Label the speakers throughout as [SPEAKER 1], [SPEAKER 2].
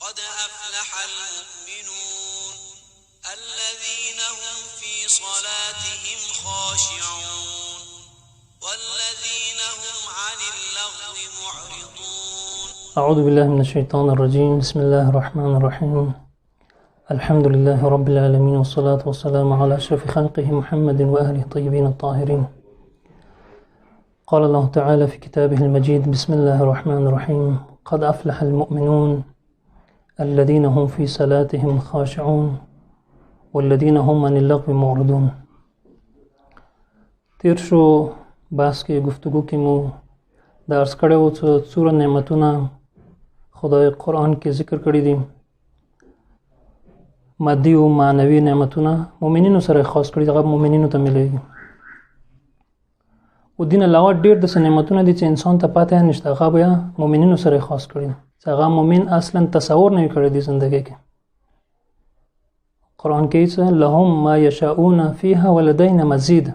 [SPEAKER 1] قد أفلح المؤمنون الذين هم في صلاتهم خاشعون والذين هم عن اللغو معرضون.
[SPEAKER 2] أعوذ بالله من الشيطان الرجيم. بسم الله الرحمن الرحيم. الحمد لله رب العالمين والصلاة والسلام على أشرف خلقه محمد وأهله الطيبين الطاهرين. قال الله تعالى في كتابه المجيد: بسم الله الرحمن الرحيم. قد أفلح المؤمنون الذين هم في صلاتهم خاشعون والذين هم عن اللغو معرضون. تیر شو بحث کې گفتگو کې مو درس کړو چې څوره نعمتونه خدای قرآن کې ذکر کړی دي، مادي او معنوي نعمتونه مؤمنینو سره خاص کړی، هغه مؤمنینو ته مليږي. او دین علاوه ډېر د نعمتونه دي چې انسان ته پاتې نشته، هغه بیا مؤمنینو سره خاص کړی، چې هغه مؤمن اصلا تصور نه کړی دی ژوندۍ کې. قرآن کې چې لهم ما یشاؤون فیها ولدینا مزید،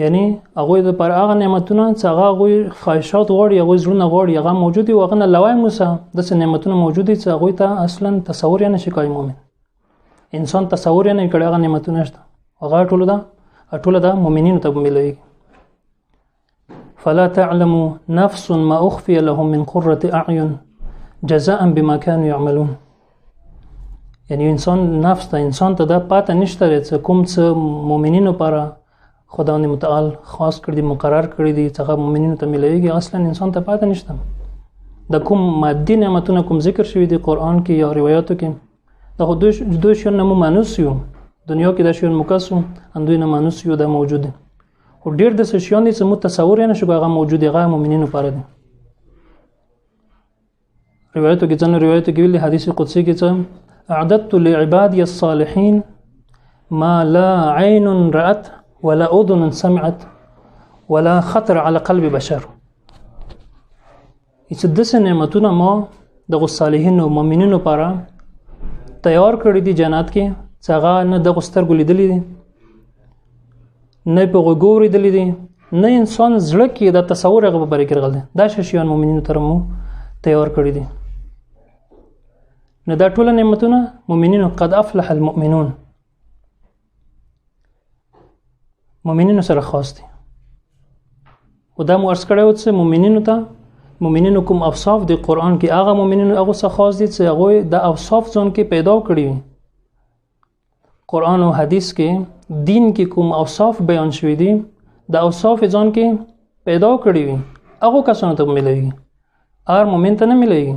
[SPEAKER 2] یعنی هغه د پر هغه نعمتونه چې هغه خواهشات غواړي، هغه زړونه غواړي، هغه موجودي، او هغه نه لوای موسی د نعمتونه موجودي چې هغه ته اصلا تصور نه شي کوي. مؤمن انسان تصور نه کوي هغه نعمتونه شته، هغه ټول دا مؤمنینو ته مليږي. فلا تعلم نفس ما اخفي لهم من قرة اعين جزاء بما كانوا يعملون. یعنی انسان ته دا پاته نشته چې کوم څه مؤمنینو لپاره خدای متعال خاص کړی، مقرر کړی دي چې هغه مؤمنینو ته مليږي، اصلا انسان ته پاته نشته. د کوم مادي نعمتونه کوم ذکر شوی دی قرآن کې یا روایتو کې، دا خو دوی شون نمو مانوس یو، دنیا کې دا شون مکسو اندوی نه مانوس یو، دا موجود دی. او ډیر د شیان دي چې مو تصور نه شو هغه موجود دی، هغه مؤمنینو لپاره دی. روایتو کې ویلي حدیث قدسی کې چې اعددت لعبادي الصالحين ما لا عين رأت ولا اذن سمعت ولا خطر على قلب بشر. چې د نعمتونه ما د صالحین او مؤمنینو لپاره تیار کړی دي جنت کې، چې هغه نه د سترګو لیدلې دي، نه په غوږو اورېدلې دي، نه انسان زړه کې د تصور هغه په باره کې راغلی. دا شیان مؤمنینو ته مو تیار کړی دي. نه دا ټول نعمتونه مؤمنینو قد افلح المؤمنون مؤمنینو سره خاص دي. او دا مو عرض کړی و چې مؤمنینو کوم اوصاف دی قرآن کې، هغه مؤمنینو هغه څخه خاص دي چې هغه د اوصاف ځون کې پیدا کړی وي. قرآن او حدیث کې دین کې کوم اوصاف بیان شوی دي، د اوصاف ځون کې پیدا کړی وي، هغه کسانو ته مليږي، هر مؤمن ته نه مليږي.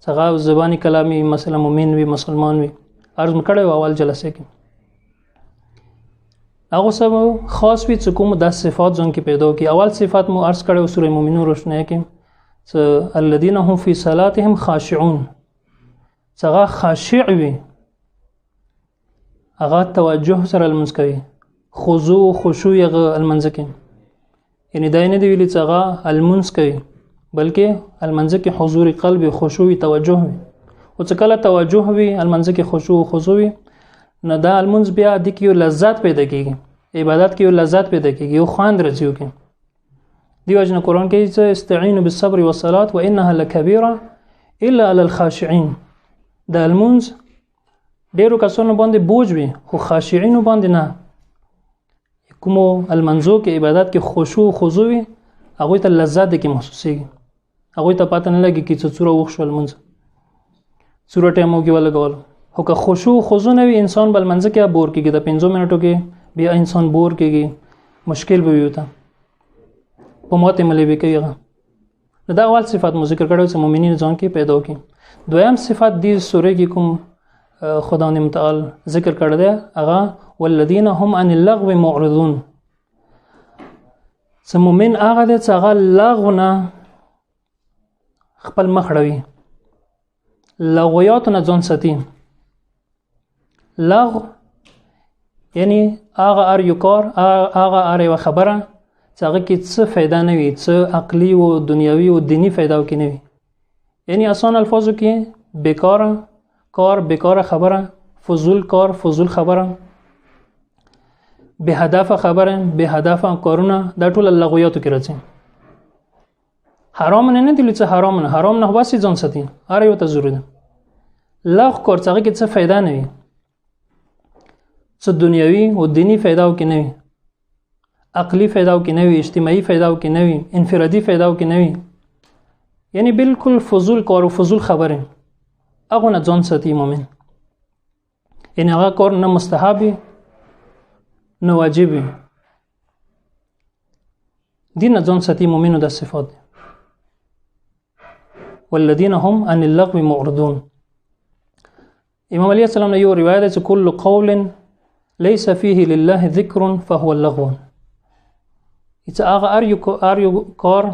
[SPEAKER 2] څنګه زبانی کلامی مثلا مؤمن وي، مسلمان وي، عرض کړی و اول جلسه کې. هغه سبب خاص وي چې کوم د صفات ځون کې پیدا کی. اول صفات مو عرض کړو سورې مومنون روشنه کې چې الذين هم في صلاتهم خاشعون، څنګه خاشع وي، هغه توجه سره المنځ کوي، خشوع هغه المنځ کې، یعنی دا نه دی ویلي چې هغه المنځ کوي، بلکې المنځ کې حضور قلب، خشوع، توجه وي. او چې کله توجه وي المنځ کې خشوع وي، نه دا المنځ بیا د کیو لذت پیدا کیږي، عبادت کې لذت پیدا کیږي او خواند راځي. کې دیو جن قرآن کې چې استعینوا بالصبر والصلاه وانها لکبیره الا على الخاشعين. دا المنځ ډیرو کسانو باندې بوج وي، خو خاشعين باندې نه. کوم المنځو کې عبادت کې خشوع وي، هغه ته لذت کې محسوسيږي، هغه ته پاتې نه لګي چې څوره وښول المنځ څوره ټیمو کې ولګول. خو که خشوع نه وي انسان بل منځ کې بور کېږي، د 5 منټو کې بیا انسان بور کېږي، مشکل به وي ته په ماته ملي کوي. دا اول صفات مو ذکر کړو چې مؤمنین ځان کې پیدا کړي. دویم صفات دې سورې کې کوم خدای متعال ذکر کړی دی، هغه والذین هم عن اللغو معرضون. چې مؤمن هغه دی چې هغه لغو نه خپل مخ اړوي، لغویات نه ځان ساتي. لغو یعنی هغه ار یو کار، هغه ار یو خبره چې هغه کې څه فایده نه وي، څه عقلي او دنیوي او دینی فایده کې نه وي. یعنی آسان الفاظو کې بیکاره کار، بیکاره خبره، فضول کار، فضول خبره، به هدف خبره، به هدف کارونه، دا ټول لغویاتو کې راځي. حرام نه دی چې حرام نه واسي ځان ساتي هر یو ته ضروري ده لغو کار څنګه کې څه फायदा نه وي څه دنیوي او دینی फायदा او کې نه وي عقلی फायदा او کې نه وي اجتماعي फायदा او کې نه وي انفرادي फायदा او کې نه وي یعنی بالکل فضول کار او فضول خبره هغه نه ځان ساتي مؤمن یعنی هغه کار نه مستحب نه واجب دي نه ځان ساتي مؤمنو د صفات والذین هم عن اللغو معرضون امام علیه السلام نے یو روایت ہے کل قول ليس فيه لله ذکر فهو اللغو it's are you کار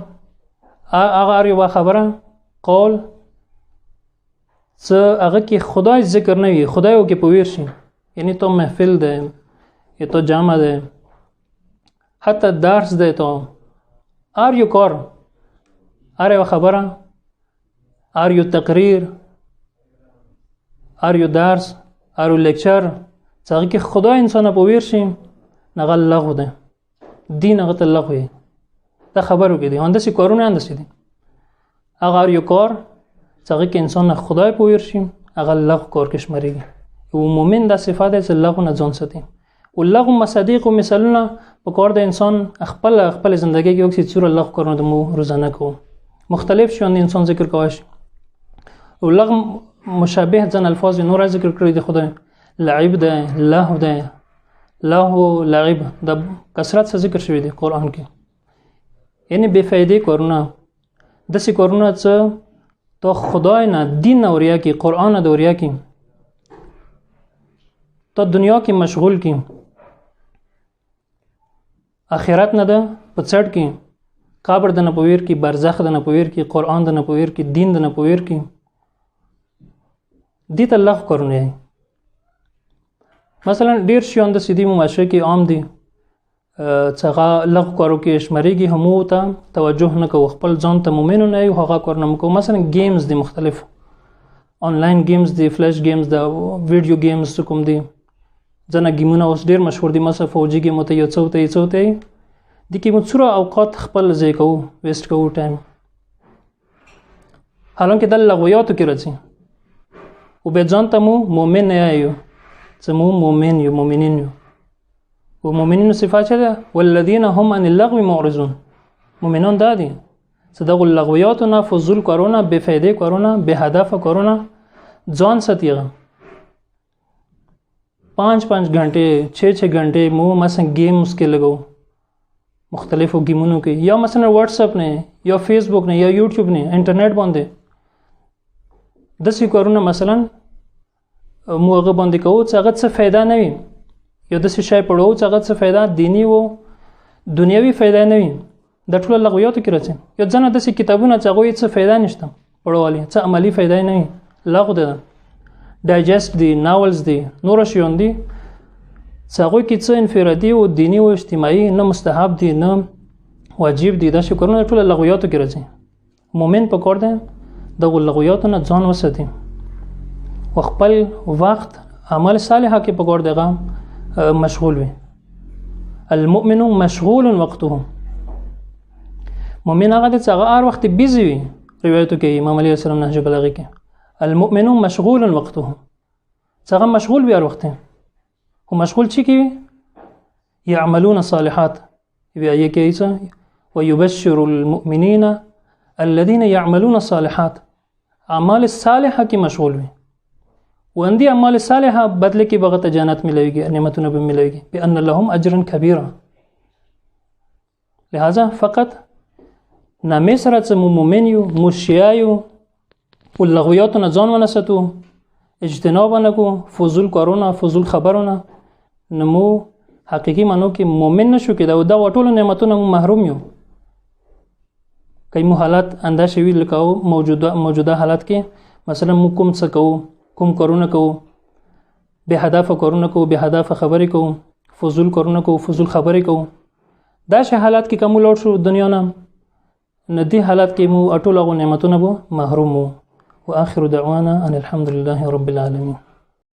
[SPEAKER 2] are you خبره قول څه هغه کې خدای ذکر نه وي خدای او کې پویر شي یعنی تو محفل ده یا تو جامع ده حتی درس ده تو are you کار are you خبره are you تقریر are you درس are you lecture څنګه کې خدای انسان په ویر شي نه لغو ده دین هغه ته لغو دی دا خبرو کې دي هندسي کارونه هندسي دي هغه are you کار څنګه کې انسان خدای په ویر شي هغه لغو کار کې شماريږي او مؤمن د صفات چې لغو نه ځان ساتي او لغو مصادیق او مثالونه په کار د انسان خپل ژوندۍ کې یو څه څور لغو کارونه د مو روزانه کو مختلف شون انسان ذکر کوي او لغو مشابه ځن الفاظ نور ذکر کړی د خدای لعب ده لهو ده لهو لعب د کثرت څخه ذکر شوی دی قران کې یعنی بے فائدې کارونه د څه کارونه څه تو خدای نه دین اوریا کې قران د اوریا کې تو دنیا کې مشغول کې اخرت نه ده په څړ کې قبر د نه پویر کې برزخ د نه پویر کې قران د نه پویر کې دین د نه پویر کې دې ته الله کارونه مثلا ډیر شیان د سیدی معاشره کې عام دي څنګه لغو کارو کې شماريږي همو ته توجه نه کوو خپل ځان ته مؤمنو نه یو هغه کار نه کوو مثلا گیمز دي مختلف آنلاین گیمز دي فلاش گیمز دا ویډیو گیمز کوم دي ځنه گیمونه اوس ډیر مشهور دي مثلا فوجي گیم ته یو څوته دي کې مڅوره اوقات خپل ځای کوو ویسټ کوو ټایم حالانکه د لغویاتو کې راځي او به ځان ته مؤمن نه یو سمو مؤمن یو مؤمنین یو و مؤمنین صفات ده والذین هم عن اللغو معرضون مؤمنان دادي صدق اللغویات نه فضول کارونه بے فایده کارونه بے هدف کارونه ځان ستیغه 5 घंटे 6 घंटे مو مثلا گیمز کې لګو مختلفو گیمونو کې یا مثلا واتس اپ نه یا فیسبوک نه یا یوټیوب نه انټرنیټ باندې دسی کارونه مثلا مو هغه باندې کوو چې هغه څه फायदा نه وي یو د څه شی پړو چې هغه څه फायदा دینی وو دنیوي फायदा نه وي د ټول لغویاتو کې راځي یو ځنه د څه کتابونه چې هغه څه फायदा نشته پړوالي څه عملی फायदा نه وي لغو ده ډایجست دي ناولز دي نور شيون دي چې هغه کې څه انفرادي او دینی او اجتماعي نه مستحب دي نه واجب دي دا شکرونه ټول لغویاتو کې راځي مؤمن په کور ده د لغویاتو نه ځان وساتي وخپل وخت عمل صالحه کې په کور دغه مشغول وي المؤمن مشغول وقته مؤمن هغه د څنګه هر وخت بیزي وي روایتو کې امام علی السلام نهج بلاغه کې المؤمن مشغول وقته څنګه مشغول وي هر وخت هو مشغول چی کې يعملون الصالحات بیا یې کې ويبشر المؤمنين الذين يعملون الصالحات اعمال صالحه کې مشغول وي واندي اعمال صالحه بدله کې بغت جنت ملويږي نعمتونه به ملويږي بان لهم اجرا كبيرا لہذا فقط نامې سره چې مؤمن یو مشیایو ولغویات نه ځان ونساتو اجتناب نه کو فضول کارونه فضول خبرونه نمو حقيقي مانو کې مؤمن نشو کې دا ټول نعمتونه محروم یو کایمو حالات انداز وی لکاو موجوده حالات کې مثلا مو کوم څه کو کوم کارونه کو به هدف کارونه کو به هدف خبرې کو فضول کارونه کو فضول خبرې کو دا شی حالات کې کوم لوټ شو دنیا نه ندی حالات کې مو اټول غو نعمتونه محروم وو واخر دعوانا ان الحمد لله رب العالمين